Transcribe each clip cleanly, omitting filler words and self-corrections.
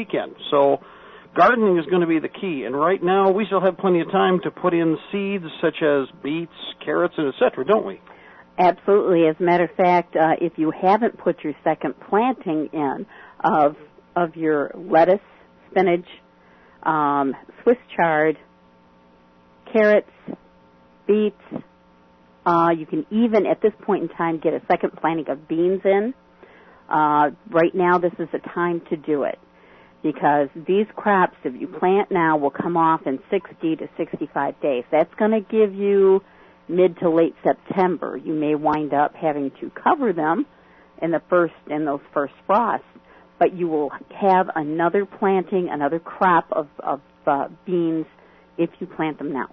weekend. So gardening is going to be the key. And right now, we still have plenty of time to put in seeds such as beets, carrots, and et cetera, don't we? Absolutely. As a matter of fact, if you haven't put your second planting in of your lettuce, spinach, Swiss chard, carrots, beets, you can even at this point in time get a second planting of beans in. Right now, this is the time to do it, because these crops, if you plant now, will come off in 60 to 65 days. That's going to give you mid to late September. You may wind up having to cover them in those first frosts, but you will have another planting, another crop of beans if you plant them now.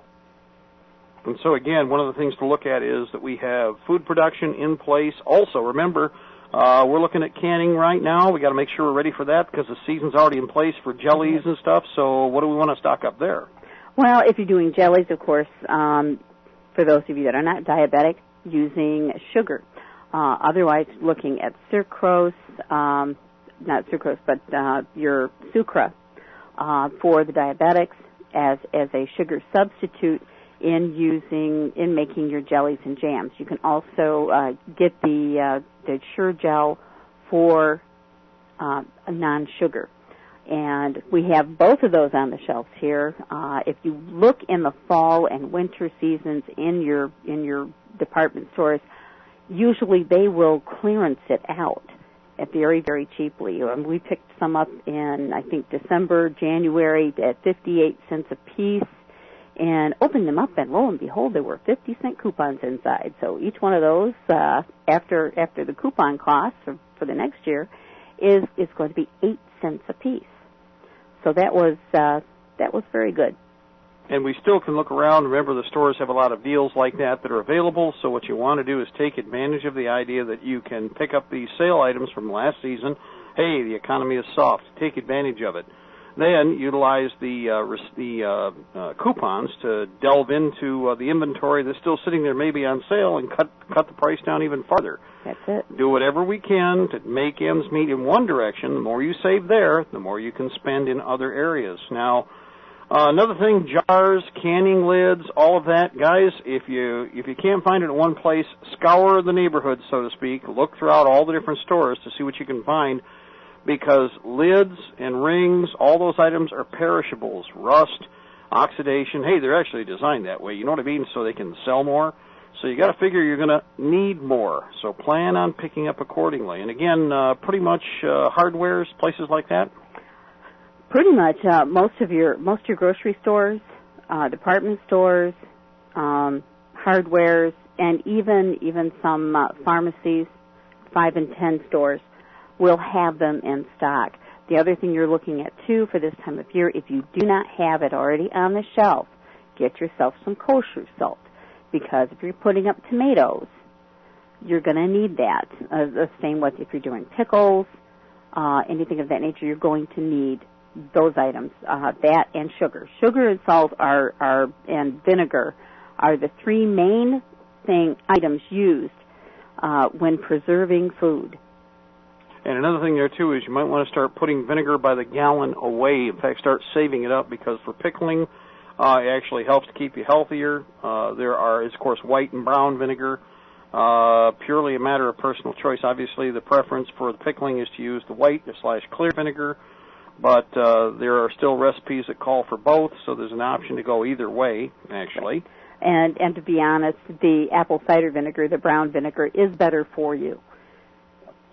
And so, again, one of the things to look at is that we have food production in place. Also, remember, we're looking at canning right now. We got to make sure we're ready for that because the season's already in place for jellies and stuff. So what do we want to stock up there? Well, if you're doing jellies, of course, for those of you that are not diabetic, using sugar. Otherwise, looking at sucrose, not sucrose, but your sucra for the diabetics as a sugar substitute in making your jellies and jams. You can also get the Sure Gel for a non-sugar. And we have both of those on the shelves here. If you look in the fall and winter seasons in your department stores, usually they will clearance it out at very, very cheaply. We picked some up in, I think, December, January at 58 cents a piece, and opened them up, and lo and behold, there were 50-cent coupons inside. So each one of those, after the coupon cost for the next year, is going to be 8 cents a piece. So that was very good. And we still can look around. Remember, the stores have a lot of deals like that are available. So what you want to do is take advantage of the idea that you can pick up these sale items from last season. Hey, the economy is soft. Take advantage of it. Then utilize the coupons to delve into the inventory that's still sitting there maybe on sale and cut the price down even farther. That's it. Do whatever we can to make ends meet in one direction. The more you save there, the more you can spend in other areas. Now, another thing, jars, canning lids, all of that, guys, if you can't find it in one place, scour the neighborhood, so to speak. Look throughout all the different stores to see what you can find, because lids and rings, all those items are perishables, rust, oxidation. Hey, they're actually designed that way, you know what I mean, so they can sell more. So you got to figure you're going to need more. So plan on picking up accordingly. And again, pretty much hardwares, places like that? Pretty much most of your grocery stores, department stores, hardwares, and even some pharmacies, 5 and 10 stores will have them in stock. The other thing you're looking at, too, for this time of year, if you do not have it already on the shelf, get yourself some kosher salt, because if you're putting up tomatoes, you're going to need that. The same with if you're doing pickles, anything of that nature, you're going to need those items, that and sugar. Sugar and salt and vinegar are the 3 main items used when preserving food. And another thing there, too, is you might want to start putting vinegar by the gallon away. In fact, start saving it up, because for pickling, it actually helps to keep you healthier. There is, of course, white and brown vinegar, purely a matter of personal choice. Obviously, the preference for the pickling is to use the white/clear vinegar, but there are still recipes that call for both, so there's an option to go either way, actually. And to be honest, the apple cider vinegar, the brown vinegar, is better for you.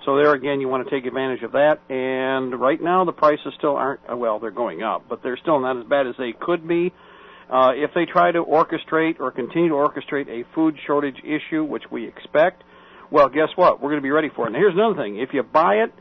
So there again, you want to take advantage of that. And right now, the prices still aren't, well, they're going up, but they're still not as bad as they could be. If they try to orchestrate or continue to orchestrate a food shortage issue, which we expect, well, guess what? We're going to be ready for it. And here's another thing. If you buy it,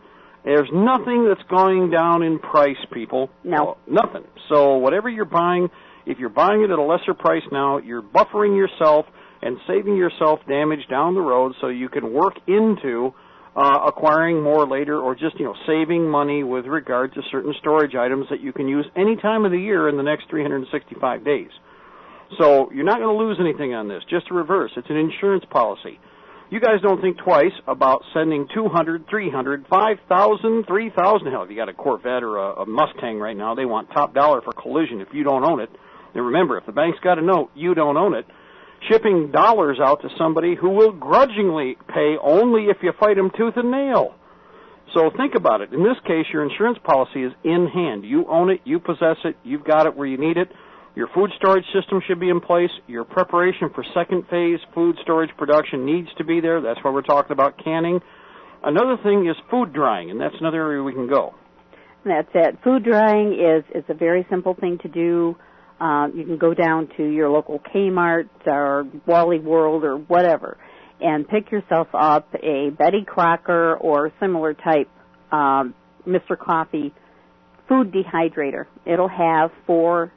there's nothing that's going down in price, people. No. Nothing. So whatever you're buying, if you're buying it at a lesser price now, you're buffering yourself and saving yourself damage down the road so you can work into acquiring more later, or just, saving money with regard to certain storage items that you can use any time of the year in the next 365 days. So you're not going to lose anything on this, just the reverse. It's an insurance policy. you guys don't think twice about sending 200, 300, 5,000, 3,000. Hell, if you got a Corvette or a Mustang right now, they want top dollar for collision if you don't own it. And remember, if the bank's got a note, you don't own it. Shipping dollars out to somebody who will grudgingly pay only if you fight them tooth and nail. So think about it. In this case, your insurance policy is in hand. You own it. You possess it. You've got it where you need it. Your food storage system should be in place. Your preparation for second phase food storage production needs to be there. That's why we're talking about canning. Another thing is food drying, and that's another area we can go. That's it. Food drying is a very simple thing to do. You can go down to your local Kmart or Wally World or whatever and pick yourself up a Betty Crocker or similar type Mr. Coffee food dehydrator. It'll have 4